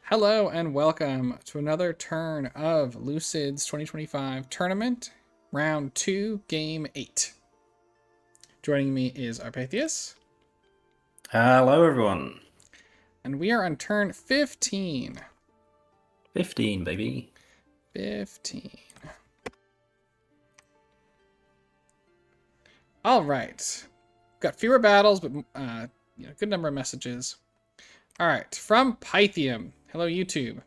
Hello and welcome to another turn of Lucid's 2025 tournament, round 2, game 8. Joining me is our Pythias. Hello, everyone. And we are on turn 15. 15, baby. 15. All right. Got fewer battles, but good number of messages. All right, from Pythium. Hello, YouTube.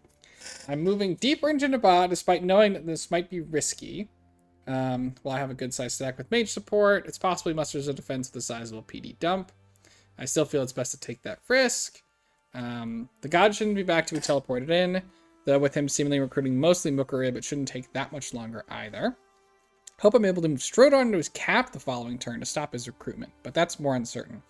I'm moving deeper into Nabah despite knowing that this might be risky. While I have a good sized stack with mage support, it's possibly musters a defense with a sizable PD dump. I still feel it's best to take that risk. The god shouldn't be back to be teleported in, though with him seemingly recruiting mostly Mukarib, it shouldn't take that much longer either. Hope I'm able to move straight on to his cap the following turn to stop his recruitment, but that's more uncertain.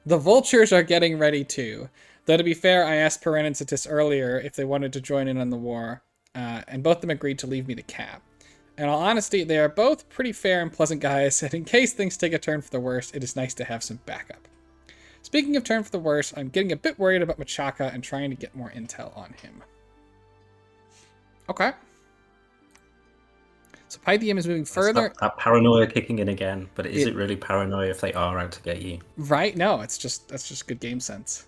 The vultures are getting ready too. Though to be fair, I asked Perrin and Satis earlier if they wanted to join in on the war, and both of them agreed to leave me the cap. In all honesty, they are both pretty fair and pleasant guys, and in case things take a turn for the worse, it is nice to have some backup. Speaking of turn for the worse, I'm getting a bit worried about Machaka and trying to get more intel on him. Okay. So Pythium is moving further. That paranoia kicking in again, but is it really paranoia if they are out to get you? Right? No, that's just good game sense.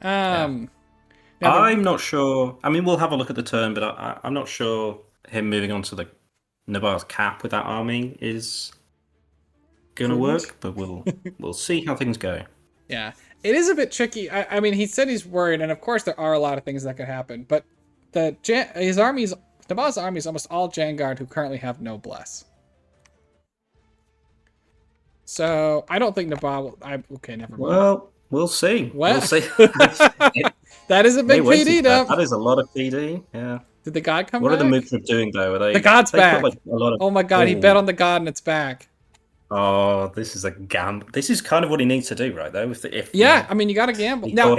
I'm not sure. I mean, we'll have a look at the turn, but I'm not sure him moving on to the Nabah's cap with that army is gonna work. But we'll see how things go. Yeah, it is a bit tricky. I mean, he said he's worried, and of course there are a lot of things that could happen. But Nabah's army is almost all Jangard who currently have no bless. So I don't think Nabah will. Okay, never mind. Well, we'll see. What? We'll see. That is a big PD dump. That is a lot of PD. Yeah. Did the god come back? What are the Mukra doing though? The god's back. Oh my god, he bet on the god and it's back. Oh, this is a gamble. This is kind of what he needs to do, right? Though, I mean, you got to gamble. Now,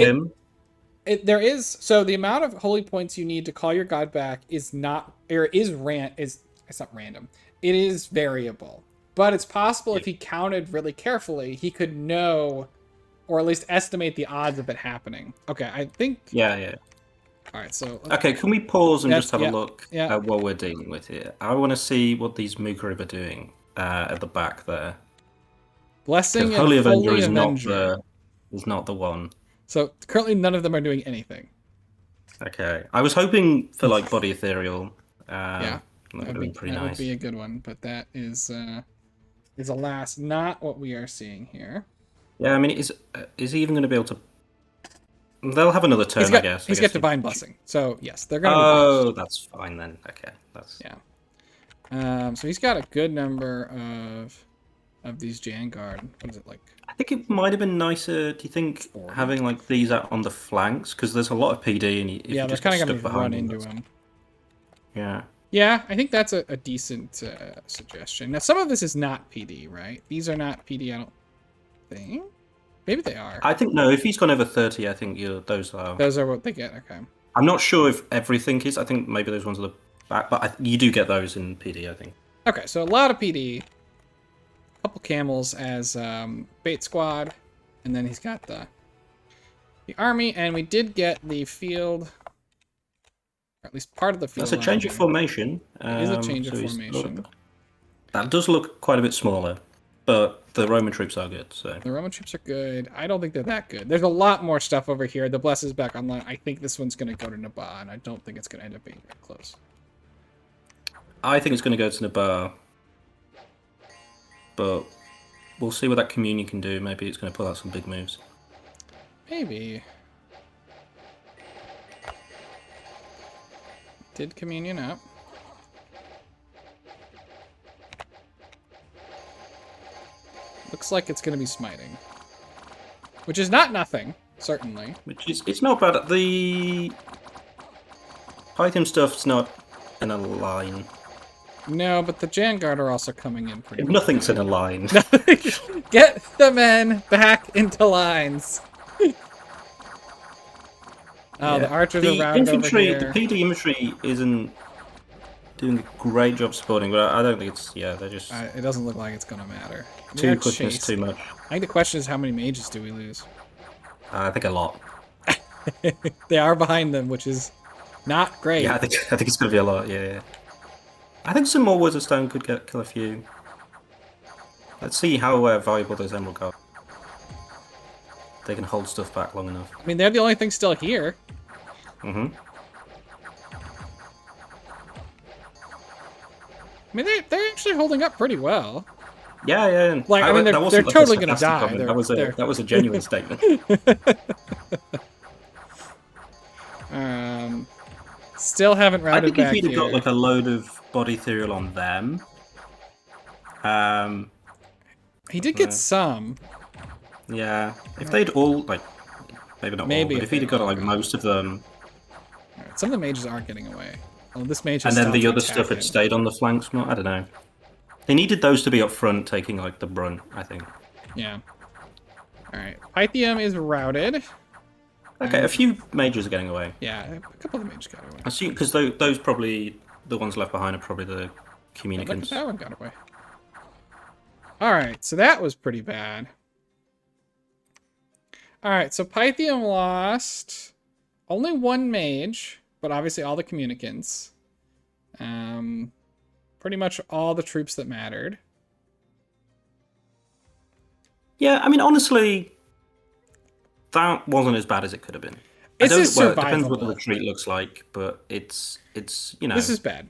there is so the amount of holy points you need to call your god back is not it's not random. It is variable, but it's possible if he counted really carefully, he could know, or at least estimate the odds of it happening. Okay, I think. Yeah. All right, so. Okay, can we pause and just have a look at what we're dealing with here? I want to see what these Mukarib are doing at the back there. Blessing and Holy Avenger is not the one. So currently none of them are doing anything. Okay, I was hoping for like Body Ethereal. That would be pretty nice. That would be a good one, but that is alas not what we are seeing here. Yeah, I mean, is he even going to be able to? They'll have another turn, I guess. He's got Divine Blessing, so yes, they're going to. Oh, that's fine then. Okay, that's So he's got a good number of these Jangard. What is it like? I think it might have been nicer. Do you think having like these out on the flanks because there's a lot of PD and if they're kind of going to run into him. Yeah. Yeah, I think that's a decent suggestion. Now some of this is not PD, right? These are not PD. I don't think. Maybe they are. I think no. If he's gone over 30, I think those are. Those are what they get. Okay. I'm not sure if everything is. I think maybe those ones are the back, but you do get those in PD. I think. Okay, so a lot of PD. A couple camels as bait squad, and then he's got the army, and we did get the field, or at least part of the field. That's a change of formation. It is a change of formation. That does look quite a bit smaller. But the Roman troops are good, so... The Roman troops are good. I don't think they're that good. There's a lot more stuff over here. The Bless is back online. I think this one's going to go to Nabah, and I don't think it's going to end up being very close. I think it's going to go to Nabah. But we'll see what that communion can do. Maybe it's going to pull out some big moves. Maybe. Did communion up. Looks like it's going to be smiting. Which is not nothing, certainly. It's not bad. The Pythium stuff's not in a line. No, but the Jangard are also coming in pretty Nothing's in a line. Get the men back into lines. The archers are routed over here. The PD infantry isn't doing a great job supporting, but I don't think it's... Yeah, they're just... It doesn't look like it's going to matter. Too quickness, too much. I think the question is how many mages do we lose? I think a lot. They are behind them, which is not great. Yeah, I think it's gonna be a lot. Yeah. I think some more Words of Stone could kill a few. Let's see how valuable those Emerald are. They can hold stuff back long enough. I mean, they're the only thing still here. Mm-hmm. I mean, they're actually holding up pretty well. Yeah. Like, I mean, they're totally gonna die. That was a genuine statement. Still haven't routed back I think if he'd here. have got like a load of body ethereal on them. He did get some. Yeah, if they'd all like, maybe not all, but if he'd have got like most of them. Right, some of the mages aren't getting away. Oh, this mage. And then the other stuff had stayed on the flanks more. I don't know. They needed those to be up front, taking like the brunt. I think. Yeah. All right. Pythium is routed. Okay, a few mages are getting away. Yeah, a couple of the mages got away. I see, because those probably the ones left behind are probably the communicants. Look at that one got away. All right, so that was pretty bad. All right, so Pythium lost only one mage, but obviously all the communicants. Pretty much all the troops that mattered. Yeah, I mean, honestly, that wasn't as bad as it could have been. It's survivable. It depends what the retreat looks like, but it's you know. This is bad.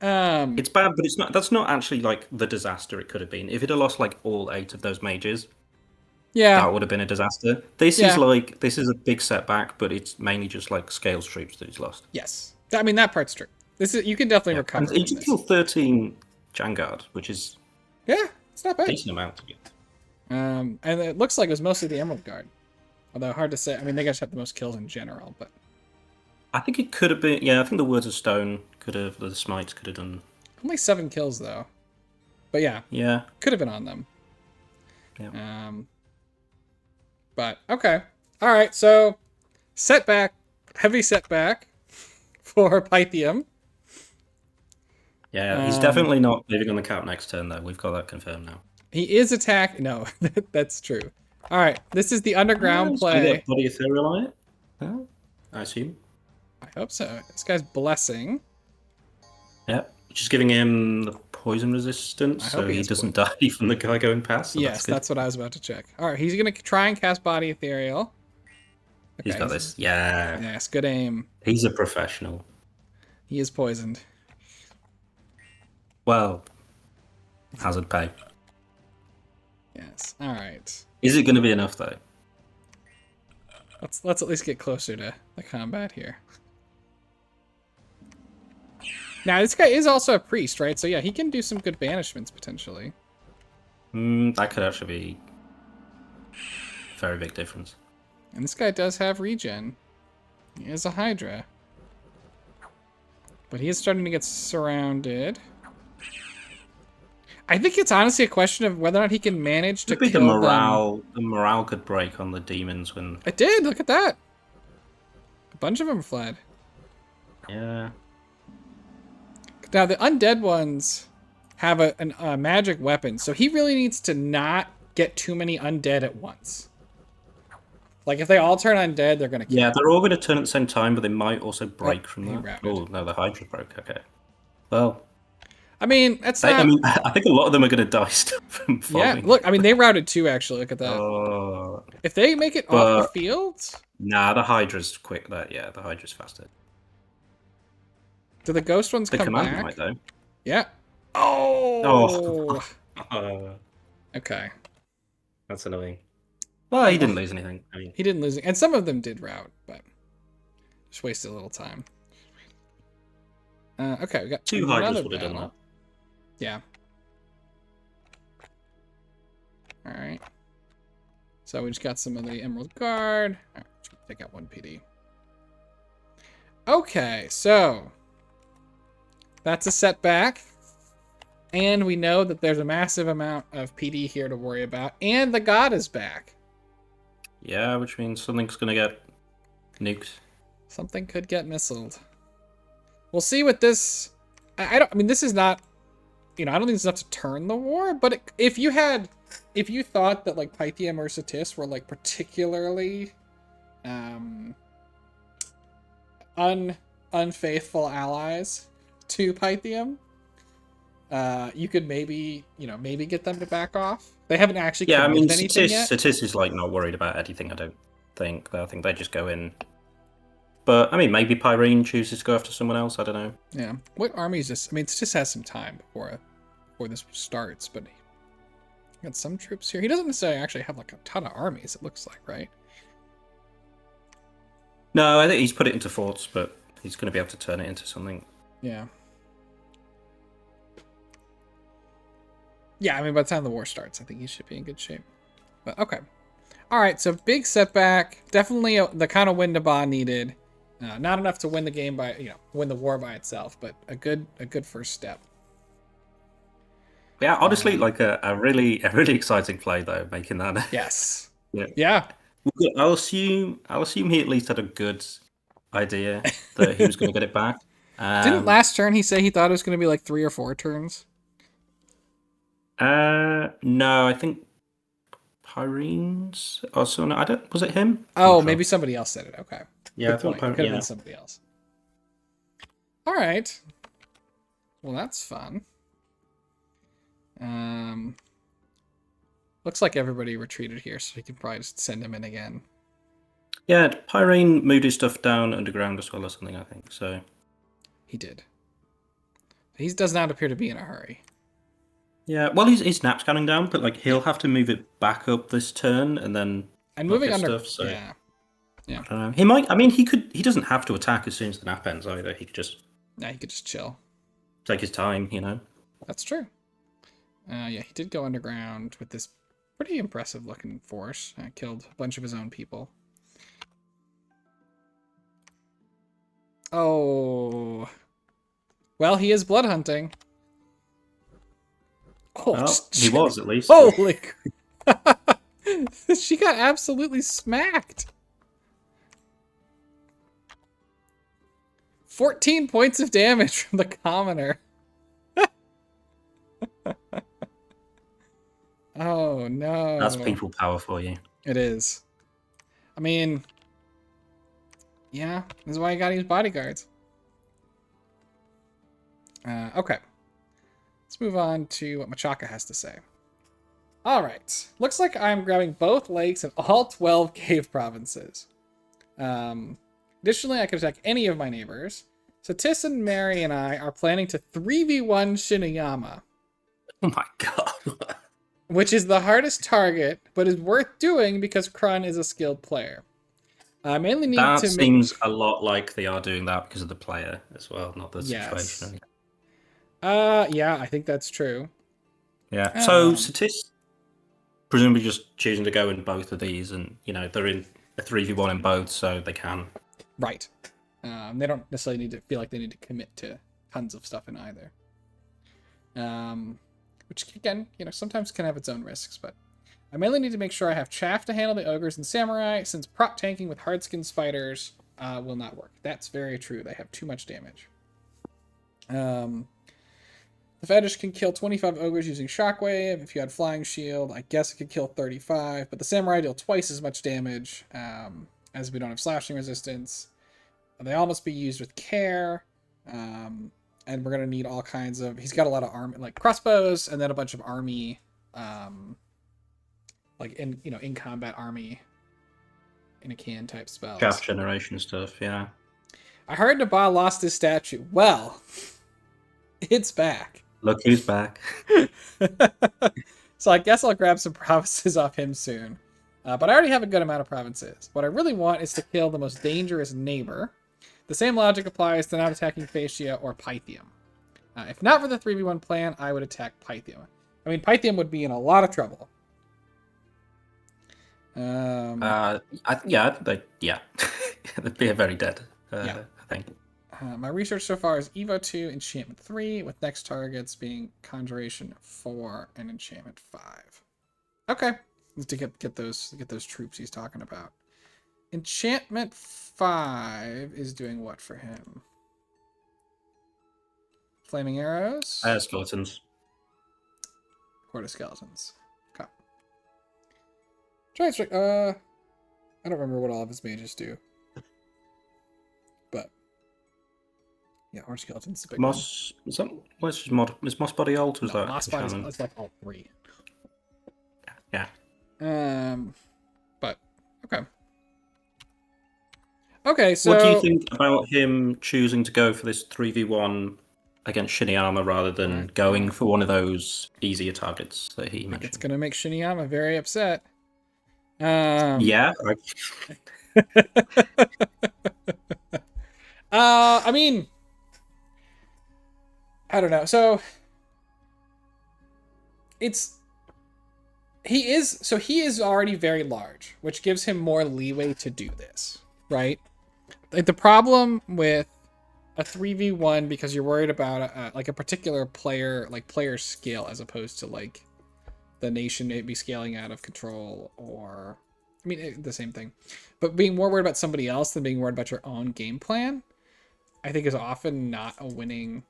It's bad, but it's not. That's not actually like the disaster it could have been. If it had lost like all 8 of those mages, yeah, that would have been a disaster. This is a big setback, but it's mainly just like Scales troops that he's lost. Yes, I mean that part's true. You can definitely recover. And he did kill 13 Jangard, which is it's not bad. Decent amount to get. And it looks like it was mostly the Emerald Guard, although hard to say. I mean, they guys have the most kills in general, but I think it could have been. Yeah, I think the Words of Stone the smites could have done. Only 7 kills though, but yeah, could have been on them. Yeah. But okay, all right. So heavy setback for Pythium. Yeah, he's definitely not leaving on the cap next turn, though. We've got that confirmed now. He is attack. No, that's true. All right, this is the underground play. Body ethereal on it? Huh? I assume. I hope so. This guy's blessing. Yep, which is giving him the poison resistance, so he doesn't die from the guy going past. So yes, that's what I was about to check. All right, he's gonna try and cast body ethereal. Okay, he's got this. Yeah. Yes, good aim. He's a professional. He is poisoned. Well, hazard pay. Yes. All right. Is it going to be enough though? Let's at least get closer to the combat here. Now this guy is also a priest, right? So yeah, he can do some good banishments potentially. That could actually be a very big difference. And this guy does have regen. He is a Hydra. But he is starting to get surrounded. I think it's honestly a question of whether or not he can manage to kill the morale. them. The morale could break on the demons when... It did, look at that. A bunch of them fled. Yeah. Now the undead ones have a magic weapon, so he really needs to not get too many undead at once. Like if they all turn undead, they're gonna kill. Yeah, they're all gonna turn at the same time, but they might also break from that. Oh no, the Hydra broke. Okay. Well, I mean that's not. I think a lot of them are gonna die still from falling. Yeah, look, I mean they routed 2 actually. Look at that. If they make it off the field. Nah, the Hydra's quick. The Hydra's faster. Do the ghost ones come back? The might though. Yeah. Oh. Okay. That's annoying. Well, he didn't lose anything. I mean, he didn't lose, and some of them did rout, but just wasted a little time. Okay, we got 2 Hydras would have done that. Yeah. All right. So we just got some of the Emerald Guard. All right, take out 1 PD. Okay, so that's a setback. And we know that there's a massive amount of PD here to worry about. And the god is back. Yeah, which means something's going to get nuked. Something could get missiled. We'll see what this... I mean, this is not... I don't think it's enough to turn the war. But if you thought that, like, Pythium or Satis were, like, particularly... unfaithful allies to Pythium, you could maybe get them to back off. They haven't actually committed anything yet. Satis is like not worried about anything. I don't think. I think they just go in. But I mean, maybe Pyrene chooses to go after someone else. I don't know. Yeah. What army is this? I mean, it just has some time before this starts, but he got some troops here. He doesn't necessarily actually have like a ton of armies. It looks like, right? No, I think he's put it into forts, but he's going to be able to turn it into something. Yeah. Yeah, I mean, by the time the war starts, I think he should be in good shape. But okay. All right, so big setback. Definitely the kind of win Naboth needed. Not enough to win the game by, win the war by itself, but a good first step. Yeah, honestly, like a really exciting play though, making that. Yes. Yeah. Well, I'll assume he at least had a good idea that he was going to get it back. Didn't last turn he say he thought it was going to be like 3 or 4 turns? No, I think Pyrene's. Oh, so no, was it him? Oh, maybe somebody else said it. Okay. Yeah, I thought it could have been somebody else. All right. Well, that's fun. Looks like everybody retreated here, so we can probably just send him in again. Yeah, Pyrene moved his stuff down underground as well or something, I think. So he did. He does not appear to be in a hurry. Yeah, well, his nap's counting down, but like he'll have to move it back up this turn and then moving under stuff. So yeah. I don't know. He might. I mean, he could. He doesn't have to attack as soon as the nap ends either. He could just. Yeah, he could just chill. Take his time, That's true. Yeah, he did go underground with this pretty impressive looking force. Killed a bunch of his own people. Oh. Well, he is blood hunting. Oh, well, he was at least. Holy. She got absolutely smacked. 14 points of damage from the commoner. Oh, no. That's people power for you. It is. I mean, yeah, this is why you gotta use bodyguards. Okay. Let's move on to what Machaka has to say. All right. Looks like I'm grabbing both lakes and all 12 cave provinces. Additionally, I could attack any of my neighbors. So Tis and Mary and I are planning to 3v1 Shinuyama. Oh my god. Which is the hardest target, but is worth doing because Krun is a skilled player. I mainly need that seems a lot like they are doing that because of the player as well, not the situation. Yeah, I think that's true. Yeah. So Satis presumably just choosing to go in both of these, and they're in a 3v1 in both, so they can. Right. They don't necessarily need to feel like they need to commit to tons of stuff in either. Which again, sometimes can have its own risks, but I mainly need to make sure I have chaff to handle the ogres and samurai, since prop tanking with hardskin spiders will not work. That's very true. They have too much damage. The fetish can kill 25 ogres using shockwave. If you had flying shield, I guess it could kill 35, but the samurai deal twice as much damage, as we don't have slashing resistance. They all must be used with care. And we're going to need all kinds of... He's got a lot of army, like crossbows, and then a bunch of army... like in combat army in a can type spells. Chaff generation stuff, yeah. I heard Naboth lost his statue. Well, it's back. Look who's back. So I guess I'll grab some provinces off him soon. But I already have a good amount of provinces. What I really want is to kill the most dangerous neighbor. The same logic applies to not attacking Phaeacia or Pythium. If not for the 3v1 plan, I would attack Pythium. I mean, Pythium would be in a lot of trouble. They'd be very dead. I think. My research so far is Evo 2, Enchantment 3, with next targets being Conjuration 4 and Enchantment 5. Okay, to get those troops he's talking about. Enchantment 5 is doing what for him? Flaming arrows. Skeletons. Horde of skeletons. Okay. Giant strike. I don't remember what all of his mages do. But Yeah, Horse Skeleton's the big one. Moss is that? Where's his mod? Is Moss Body Alt? Was No, that Moss Body's enchantment? it's like all three. Yeah. But okay. Okay, so What do you think about him choosing to go for this 3v1 against Shiniyama rather than going for one of those easier targets that he mentioned? It's gonna make Shiniyama very upset. Yeah. I mean, I don't know. So he is already very large, which gives him more leeway to do this, right? Like the problem with a 3v1 because you're worried about like a particular player skill as opposed to like the nation maybe scaling out of control, or I mean the same thing, but being more worried about somebody else than being worried about your own game plan, I think is often not a winning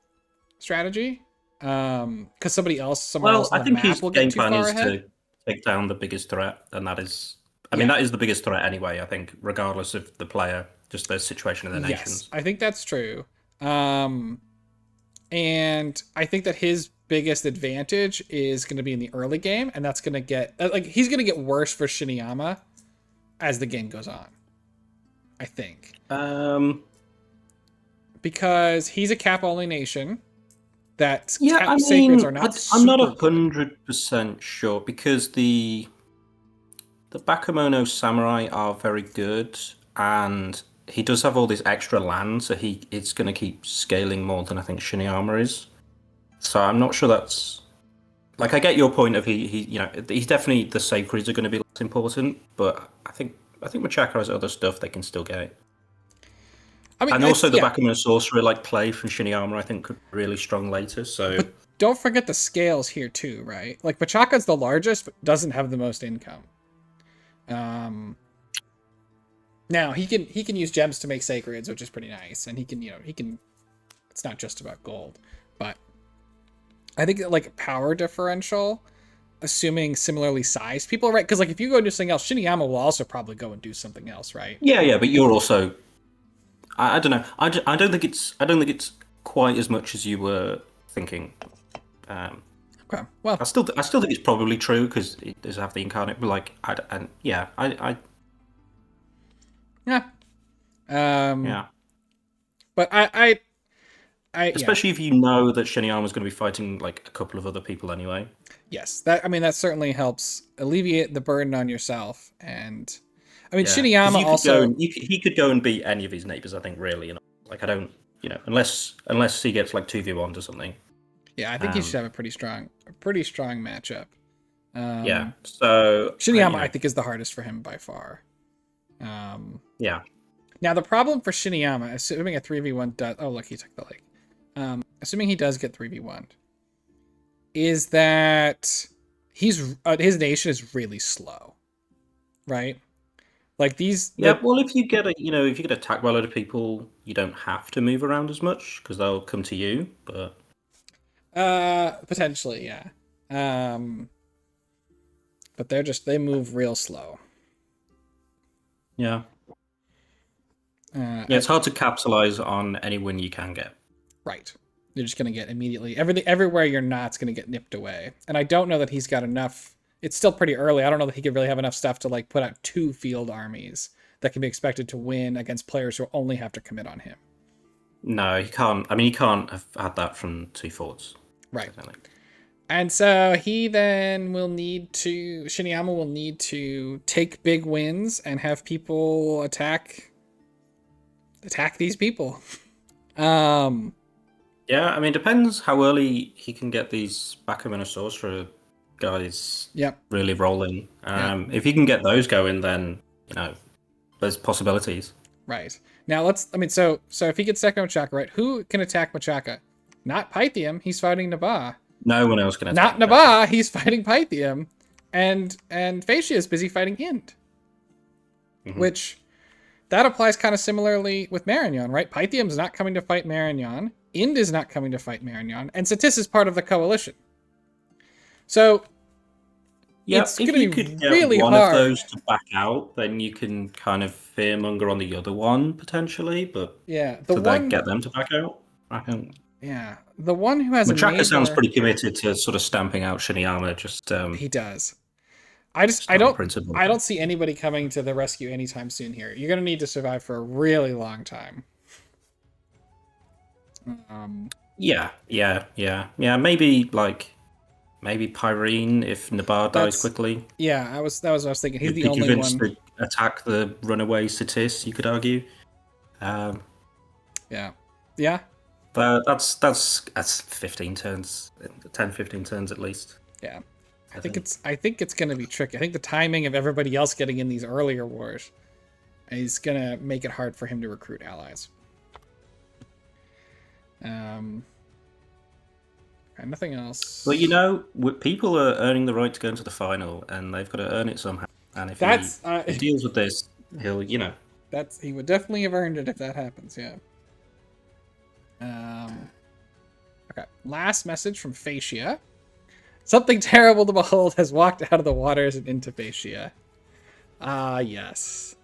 strategy. Because somewhere else on I the think map his will game get too plan far is ahead. to take down the biggest threat, and that is, I mean, that is the biggest threat anyway. I think, regardless of the player, just their situation in their nations. I think that's true. And I think that his biggest advantage is going to be in the early game, and that's going to get like he's going to get worse for Shiniyama as the game goes on. I think. Because he's a cap only nation. That cap sacreds are not. I'm not 100% sure because the Bakemono samurai are very good, and he does have all this extra land, so it's going to keep scaling more than I think Shiniyama is. So I'm not sure that's like I get your point of he's definitely the sacreds are going to be less important, but I think Machaka has other stuff they can still get. I mean, and also the Bakemono sorcerer play from Shiniyama I think could be really strong later. So but don't forget the scales here too, right? Like Machaka's the largest, but doesn't have the most income. Now he can use gems to make sacreds, which is pretty nice, and he can. It's not just about gold, but I think like power differential, assuming similarly sized people, right? Because like if you go and do something else, Shiniyama will also probably go and do something else, right? Yeah, but you're also. I don't know. I don't think it's quite as much as you were thinking. Okay. Well, I still think it's probably true because it does have the incarnate, but yeah. But I especially if you know that Shiniyama's going to be fighting like a couple of other people anyway. Yes, that certainly helps alleviate the burden on yourself. And I mean, Shiniyama also he could go and beat any of his neighbors. I think really, like I don't, unless he gets like 2v1 or something. Yeah, I think he should have a pretty strong matchup. Yeah. So Shiniyama, I think, is the hardest for him by far. Yeah. Now the problem for Shiniyama, assuming a 3v1 does, oh look, he took the leg. Assuming he does get 3v1, is that his nation is really slow, right? Like these. Yeah. Well, if you get attacked by a lot of people, you don't have to move around as much because they'll come to you. But potentially, yeah. But they move real slow. Yeah. It's hard to capitalize on any win you can get. Right. You're just going to get immediately everywhere you're not's going to get nipped away. And I don't know that he's got enough. It's still pretty early. I don't know that he could really have enough stuff to like put out 2 field armies that can be expected to win against players who only have to commit on him. No, he can't. I mean, he can't have had that from 2 forts. Right. And so he then Shiniyama will need to take big wins and have people attack these people. Yeah, I mean, depends how early he can get these Bakemono sorcerer guys really rolling. If he can get those going, then there's possibilities. Right. Now so if he gets second Machaka, right? Who can attack Machaka? Not Pythium. He's fighting Nabaa. No one else can Not attack. Nabaa. He's fighting Pythium, and Phaeacia is busy fighting Ind, which that applies kind of similarly with Marignon, right? Pythium's not coming to fight Marignon. Ind is not coming to fight Marignon, and Satis is part of the coalition. So it's going to be really hard. One of those to back out, then you can kind of fearmonger on the other one potentially, but yeah, get them to back out. I think. Yeah, the one who has Machaka a major... sounds pretty committed to sort of stamping out Shiniyama. He does. Just on principle. I don't see anybody coming to the rescue anytime soon here. You're gonna need to survive for a really long time. Yeah. Maybe Pyrene if Nabar dies quickly. Yeah, that was what I was thinking. He's the only one to attack the runaway Satis, you could argue. Yeah. But that's 15 turns, 10-15 turns at least. Yeah. I think it's gonna be tricky. I think the timing of everybody else getting in these earlier wars is gonna make it hard for him to recruit allies. Nothing else. Well, people are earning the right to go into the final, and they've got to earn it somehow. And if he deals with this, he'll, he would definitely have earned it if that happens. Yeah. Okay. Last message from Phaeacia. Something terrible to behold has walked out of the waters and into Phaeacia. Ah, yes.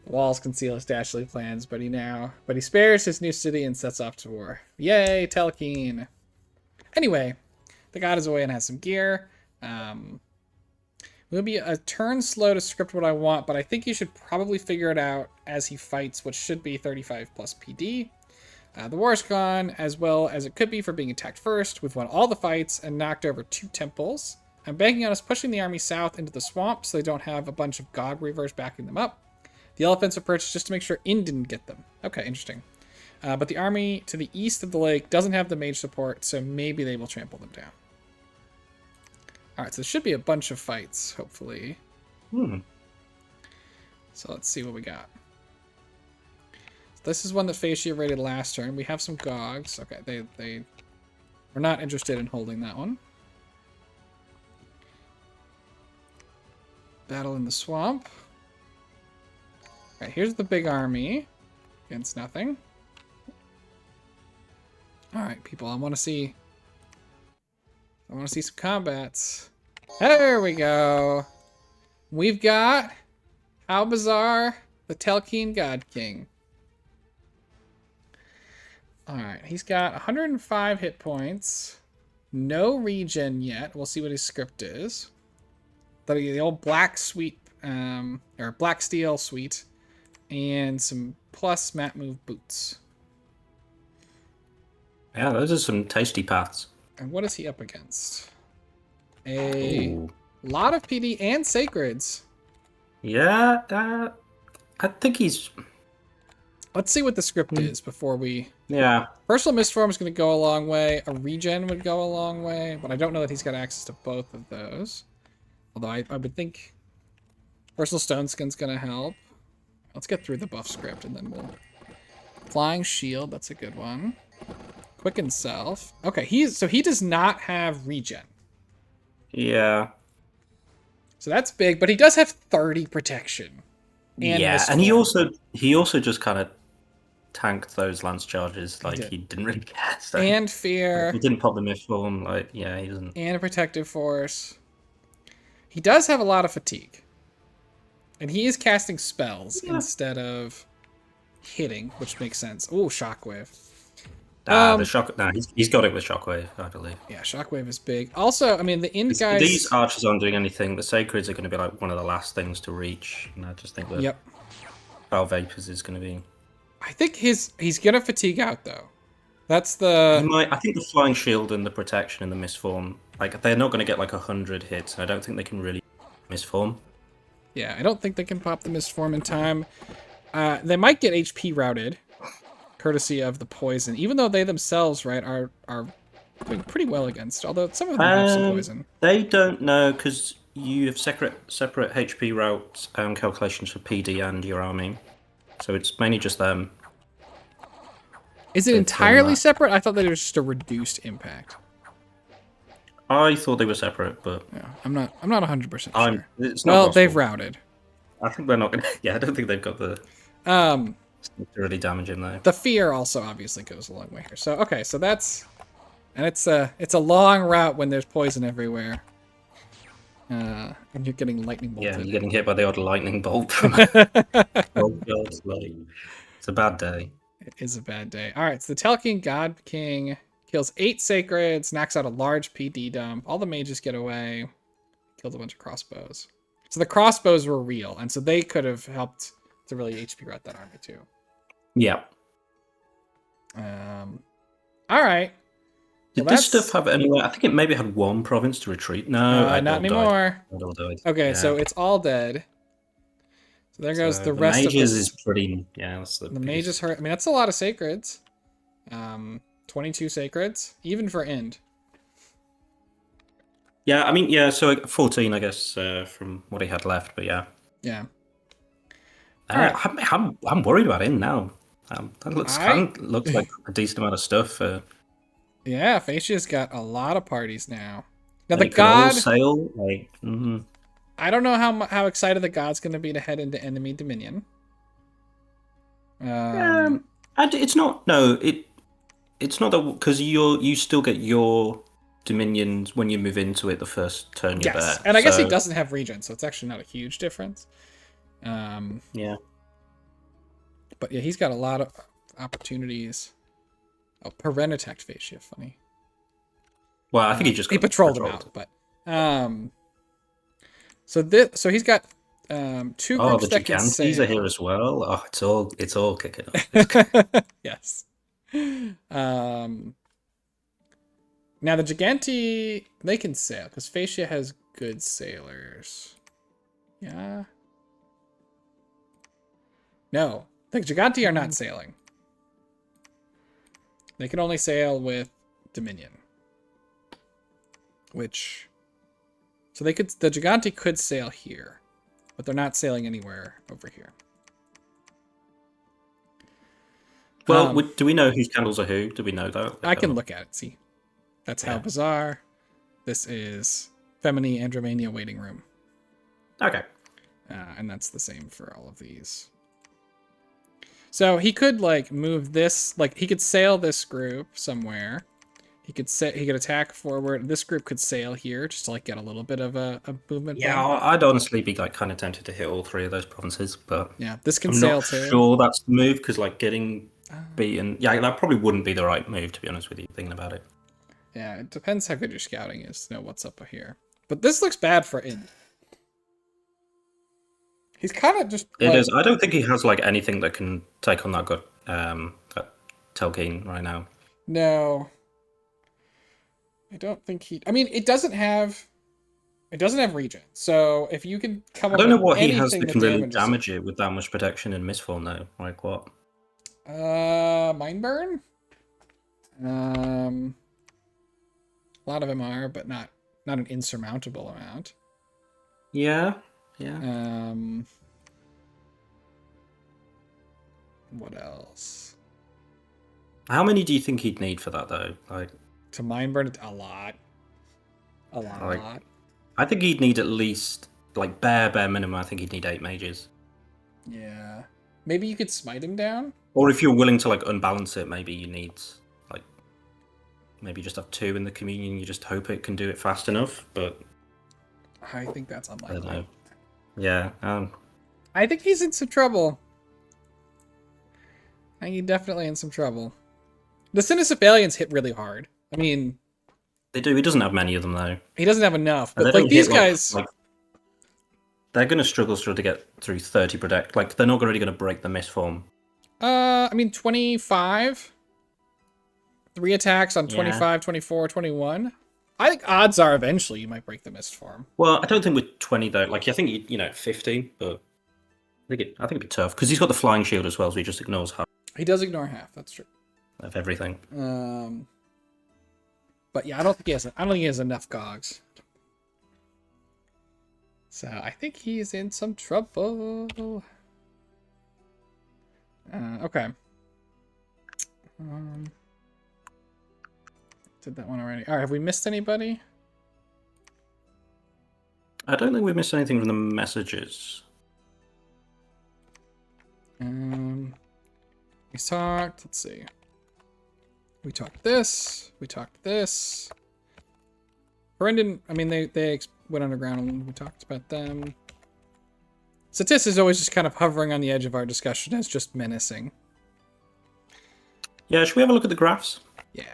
The walls conceal his dastardly plans, but he spares his new city and sets off to war. Yay, Telkhine. Anyway, the god is away and has some gear. Will be a turn slow to script what I want, but I think you should probably figure it out as he fights what should be 35 plus PD. The war is gone, as well as it could be for being attacked first. We've won all the fights and knocked over 2 temples. I'm banking on us pushing the army south into the swamp so they don't have a bunch of Gog Reavers backing them up. The elephants are perched just to make sure In didn't get them. Okay, interesting. But the army to the east of the lake doesn't have the mage support, so maybe they will trample them down. Alright, so there should be a bunch of fights, hopefully. So let's see what we got. This is one that Phaeacia raided last turn. We have some Gogs. Okay, they were not interested in holding that one. Battle in the swamp. Okay, here's the big army against nothing. Alright, people, I want to see some combats. There we go. We've got Albazar, the Telkhine God King. Alright, he's got 105 hit points. No regen yet. We'll see what his script is. The old black suite, or black steel suite, and some plus mat move boots. Yeah, those are some tasty paths. And what is he up against? A lot of PD and sacreds. Yeah, I think he's... Let's see what the script is before we... Yeah. Personal Mistform is going to go a long way. A regen would go a long way, but I don't know that he's got access to both of those. Although I would think Personal Stone Skin's going to help. Let's get through the buff script and then we'll... Flying Shield, that's a good one. Quicken Self. Okay, he does not have regen. Yeah. So that's big, but he does have 30 protection. And and he also just kind of tanked those lance charges. He didn't really care. So. And fear. He didn't pop the Mistform. He doesn't. And a protective force. He does have a lot of fatigue. And he is casting spells instead of hitting, which makes sense. Oh, Shockwave. The shock. No, he's got it with Shockwave, I believe. Yeah, Shockwave is big. Also, I mean, the Ind guys. These archers aren't doing anything. The Sacreds are going to be one of the last things to reach, and I just think that Foul Vapors is going to be. I think he's going to fatigue out though. That's the. I think the Flying Shield and the protection and the Mistform, they're not going to get 100 hits, and I don't think they can really Mistform. Yeah, I don't think they can pop the Mistform in time. They might get HP routed. Courtesy of the poison, even though they themselves, are doing pretty well against. Although some of them have some poison. They don't know because you have separate HP route calculations for PD and your army, so it's mainly just them. Is it entirely separate? I thought they were just a reduced impact. I thought they were separate, but yeah, I'm not 100% sure. They've routed. I think they're not gonna. Yeah, I don't think they've got the. Really damaging though. The fear also obviously goes a long way here. So okay, so that's, and it's a long route when there's poison everywhere. And you're getting lightning bolted. Yeah, you're getting hit by the odd lightning bolt. Oh God, it's a bad day. It is a bad day. All right, so the Telkhine God King kills 8 sacreds, knocks out a large PD dump. All the mages get away. Killed a bunch of crossbows. So the crossbows were real, and so they could have helped to really HP ret that army too. Yeah. All right. Did this stuff have anywhere? I think it maybe had one province to retreat. No, not anymore. Died. Okay, yeah. So it's all dead. So there goes the rest mages of this. Is pretty. Yeah, that's the mages hurt. I mean, that's a lot of sacreds. 22 sacreds, even for end. Yeah, I mean, yeah. So 14, I guess, from what he had left. But yeah. Yeah. Right. I'm worried about him now. That looks like a decent amount of stuff. Yeah, Phaeacia's got a lot of parties now. Now the god sail, like. I don't know how excited the god's going to be to head into enemy dominion. It's not. No, it's not that, because you still get your dominions when you move into it the first turn you're there. And I guess he doesn't have regents, so it's actually not a huge difference. Yeah. But yeah, he's got a lot of opportunities. Oh, Perrin attacked Phaeacia. Funny. Well, I think he patrolled him out, but so he's got 2 groups that can sail. Gigantes are here as well. Oh, it's all kicking up. Yes. Now the Giganti, they can sail because Phaeacia has good sailors. Yeah. No, the Giganti are not sailing. They can only sail with Dominion. So the Giganti could sail here, but they're not sailing anywhere over here. Well, do we know whose candles are who? Do we know that? I can look at it, see. That's how bizarre. This is Femini Andromania waiting room. Okay. And that's the same for all of these. So he could move this, he could sail this group somewhere. He could attack forward. This group could sail here just to get a little bit of a movement. Yeah, I'd honestly be kind of tempted to hit all 3 of those provinces, but yeah, this can sail too. I'm not sure that's the move because getting beaten. Yeah, that probably wouldn't be the right move, to be honest with you. Thinking about it. Yeah, it depends how good your scouting is to know what's up here. But this looks bad for Ind. He's kind of just. It is. I don't think he has anything that can take on that good Telkhine right now. No. I don't think he. I mean, it doesn't have regen. So if you can come up with anything, I don't know what he has that can really damage it with that much protection and misform though. Like what? Mind burn. A lot of them are, but not an insurmountable amount. Yeah. What else? How many do you think he'd need for that though? To mind burn it a lot. A lot. I think he'd need at least bare minimum. I think he'd need 8 mages. Yeah. Maybe you could smite him down. Or if you're willing to unbalance it, maybe you need maybe just have 2 in the communion. You just hope it can do it fast enough. But I think that's unlikely. I don't know. Yeah. I think he's in some trouble. I think he's definitely in some trouble. The Cinecepalians hit really hard. I mean, they do. He doesn't have many of them though. He doesn't have enough. But these guys, they're going to struggle to get through 30 protect. They're not really going to break the misform. I mean 25. 3 attacks on 25, 24, 21. I think odds are eventually you might break the misform. Well, I don't think with 20 though. I think 15, but I think it'd be tough because he's got the flying shield as well, so he just ignores half. He does ignore half. That's true. Of everything. But yeah, I don't think he has enough cogs. So I think he's in some trouble. Okay. Did that one already. All right, have we missed anybody? I don't think we missed anything from the messages. We talked. Let's see. We talked this. We talked this. Brendan. I mean, they went underground and we talked about them. Satis is always just kind of hovering on the edge of our discussion as just menacing. Yeah, should we have a look at the graphs? Yeah.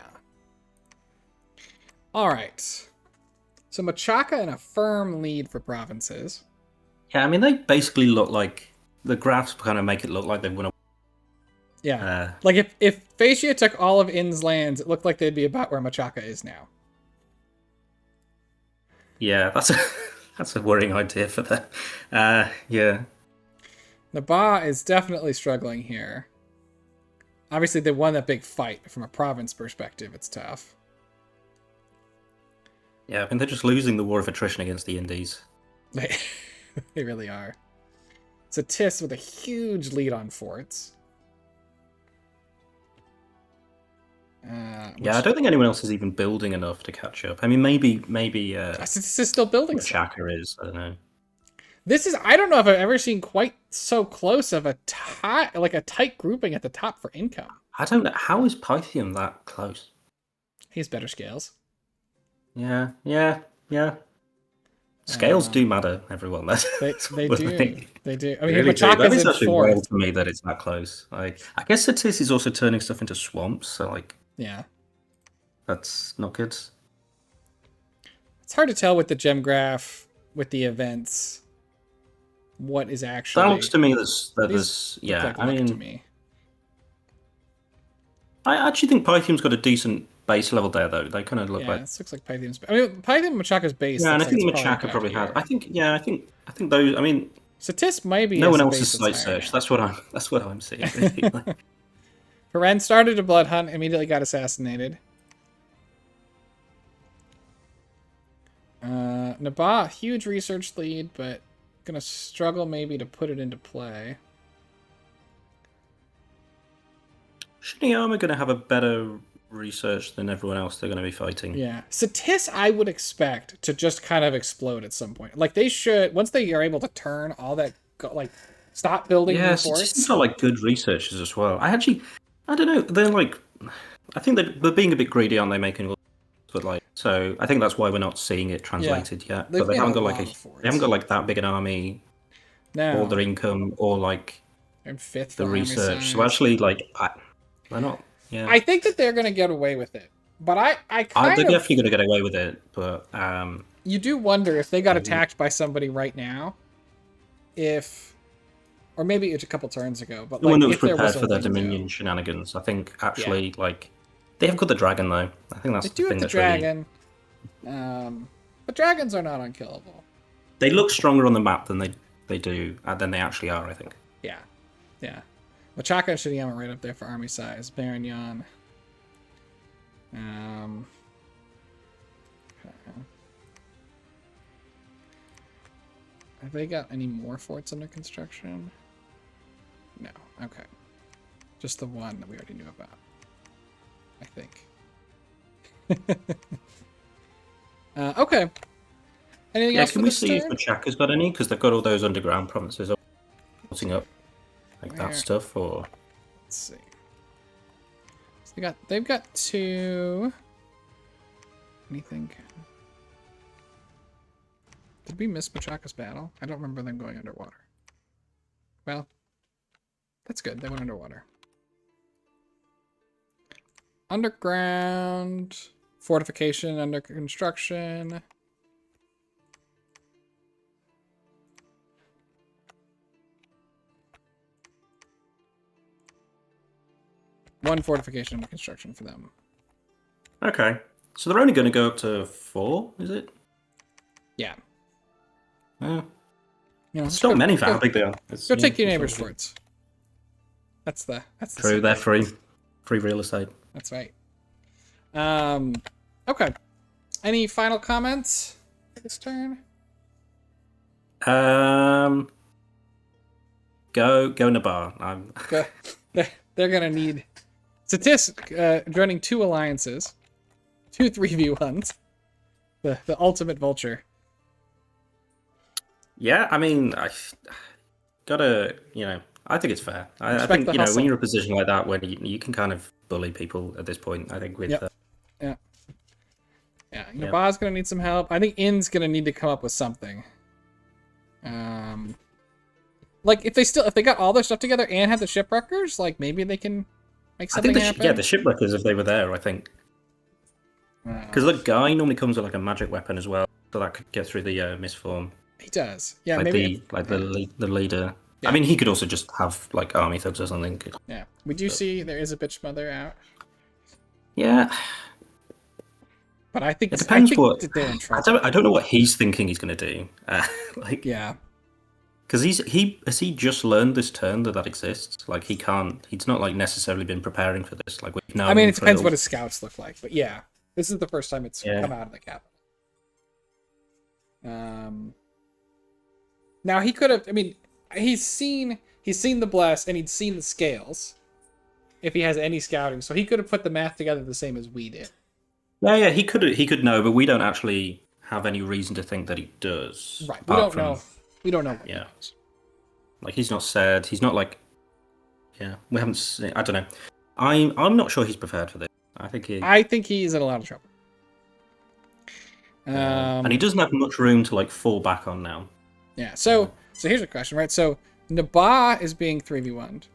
All right. So Machaca in a firm lead for provinces. Yeah, I mean, they basically look like... The graphs kind of make it look like they've won a... Yeah. Like, if Phaeacia took all of In's lands, it looked like they'd be about where Machaca is now. Yeah, that's a worrying idea for them. Yeah. Nabaa is definitely struggling here. Obviously, they won that big fight, but from a province perspective, it's tough. Yeah, I mean, they're just losing the war of attrition against the Indies. They really are. It's a Tis with a huge lead on forts. Yeah, I don't think anyone else is even building enough to catch up. I mean, maybe. This is still building. Machaca is. I don't know. I don't know if I've ever seen quite so close of a tight grouping at the top for income. I don't know. How is Pythium that close? He has better scales. Yeah. Scales do matter, everyone. They do. They do. I mean, really Machaca's in actually fourth. wild to me that it's that close. Like, I guess Satis is also turning stuff into swamps, so like, yeah, that's not good. It's hard to tell with the gem graph, with the events, what is actually. That looks to me yeah. I mean, to me. I actually think Pythium's got a decent base level there, though. They kind of look like. This looks like Pythium's. I mean, Pythium Machaca's base. Yeah, and I think Machaca probably has. I think those. I mean, Satis maybe. No one else's site search. That's what I'm seeing. Peren started a blood hunt, immediately got assassinated. Nabaa, huge research lead, but gonna struggle maybe to put it into play. Shiniyama gonna have a better research than everyone else they're gonna be fighting. Yeah, Satis I would expect to just kind of explode at some point. Like they should, once they are able to turn all that, like stop building. Yeah, Satis are like good researchers as well. I don't know. They're like, I think they're being a bit greedy, aren't they? Making, but like, so I think that's why we're not seeing it translated yet. But they haven't got like that big an army, or their income, or like and fifth the research. So actually, like, they're not. Yeah, I think that they're gonna get away with it, but they're definitely gonna get away with it. But you do wonder if they got attacked by somebody right now, or maybe it's a couple turns ago. But no one was prepared for their Dominion shenanigans. I think actually, like, they have got the dragon though. I think that's the thing. That's dragon. Really... but dragons are not unkillable. They look stronger on the map than they do than they actually are. I think. Yeah. Machaca and Shiniyama right up there for army size. Baron Yan. Have they got any more forts under construction? No. Okay. Just the one that we already knew about. I think. Okay. Anything else? Can we see if Machaca's got any? Because they've got all those underground provinces putting up like that stuff. Or let's see. So they've got two. Anything? Did we miss Machaca's battle? I don't remember them going underwater. Well, that's good. They went underwater. Underground fortification under construction. One fortification under construction for them. Okay. So they're only going to go up to 4, is it? Yeah. It's not many for how big they are. Go take your neighbor's forts. That's true. They're free real estate. That's right. Okay. Any final comments for this turn? Go Nabaa. They're gonna need Satis joining 2 alliances, 2 3v1s, the ultimate vulture. Yeah, I mean, I think it's fair. I think when you're in a position like that where you can kind of bully people at this point, I think with Nabaa's gonna need some help. I think In's gonna need to come up with something. Like if they got all their stuff together and had the shipwreckers, like maybe they can Make I think something happen. the shipwreckers, if they were there, I think. Because the guy normally comes with like a magic weapon as well, so that could get through the misform. He does. Yeah, like maybe the leader. Yeah. I mean, he could also just have like army thugs or something. Yeah. We do see there is a bitch mother out. Yeah. But I think it depends what. they're in trouble. I don't know what he's thinking he's going to do. Yeah. Because has he just learned this turn that exists? Like he can't. He's not like necessarily been preparing for this. Like we've known. I mean, it depends what his scouts look like, but yeah, this is the first time it's come out of the capital. Now he could have. I mean, he's seen the bless and he'd seen the scales. If he has any scouting, so he could have put the math together the same as we did. Yeah, he could know, but we don't actually have any reason to think that he does. Right, we don't know. We don't know what he knows. Like he's not said. He's not like. Yeah, we haven't seen. I don't know. I'm not sure he's prepared for this. I think he's in a lot of trouble. And he doesn't have much room to like fall back on now. Yeah. So here's a question, right? So Naba is being 3v1'd.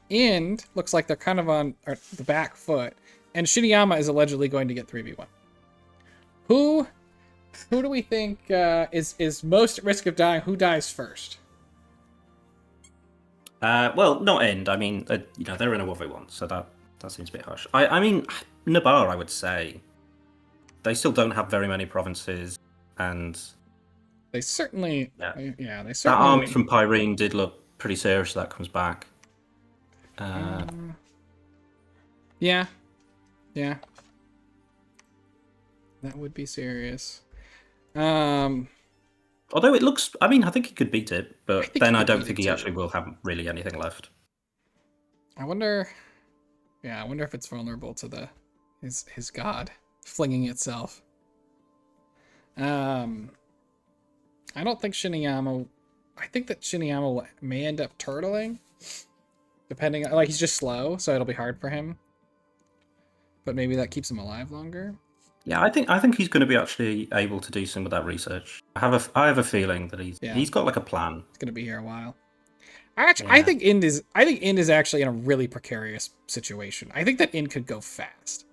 Ind looks like they're kind of on the back foot, and Shiniyama is allegedly going to get 3v1. Who do we think is most at risk of dying? Who dies first? Well, not Ind. I mean, they're in a 1v1, so that seems a bit harsh. I mean, Nabar, I would say, they still don't have very many provinces, and they certainly, they certainly. That army from Pyrene did look pretty serious. That comes back. Yeah. That would be serious. Although it looks, I mean, I think he could beat it, but then I don't think he too. actually will have really anything left. I wonder if it's vulnerable to his god flinging itself. I don't think Shiniyama. I think that Shiniyama may end up turtling, depending. Like he's just slow, so it'll be hard for him. But maybe that keeps him alive longer. Yeah, I think he's going to be actually able to do some of that research. I have a feeling that he's got like a plan. He's going to be here a while. I think Ind is actually in a really precarious situation. I think that Ind could go fast.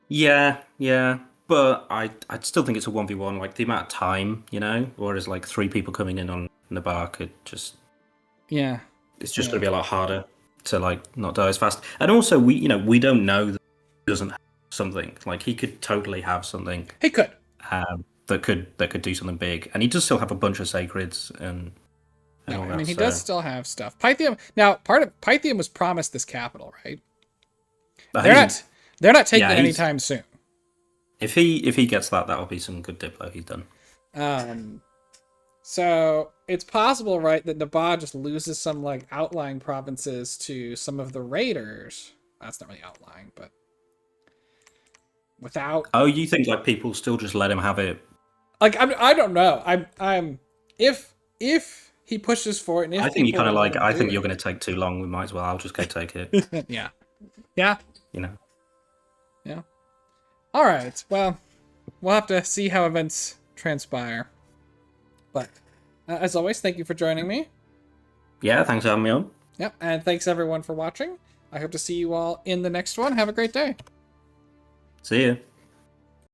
Yeah, but I still think it's a 1v1. Like the amount of time, whereas like 3 people coming in on Nabar could just it's just going to be a lot harder to like not die as fast. And also we don't know that he doesn't have something. Like he could totally have something. He could. That could do something big, and he does still have a bunch of sacreds and all that. I mean, he does still have stuff. Pythium. Now, part of Pythium was promised this capital, right? They're not taking it anytime soon. If he gets that'll be some good Diplo he's done. So it's possible, right, that Nabad just loses some like outlying provinces to some of the raiders. That's not really outlying, but without. Oh, you think like people still just let him have it? Like I don't know. I'm if he pushes for it, and if I think you kind of like. I think you're going to take too long. We might as well. I'll just go take it. Yeah. Yeah. Yeah. All right. Well, we'll have to see how events transpire. But as always, thank you for joining me. Yeah, thanks for having me on. Yep, and thanks everyone for watching. I hope to see you all in the next one. Have a great day. See you.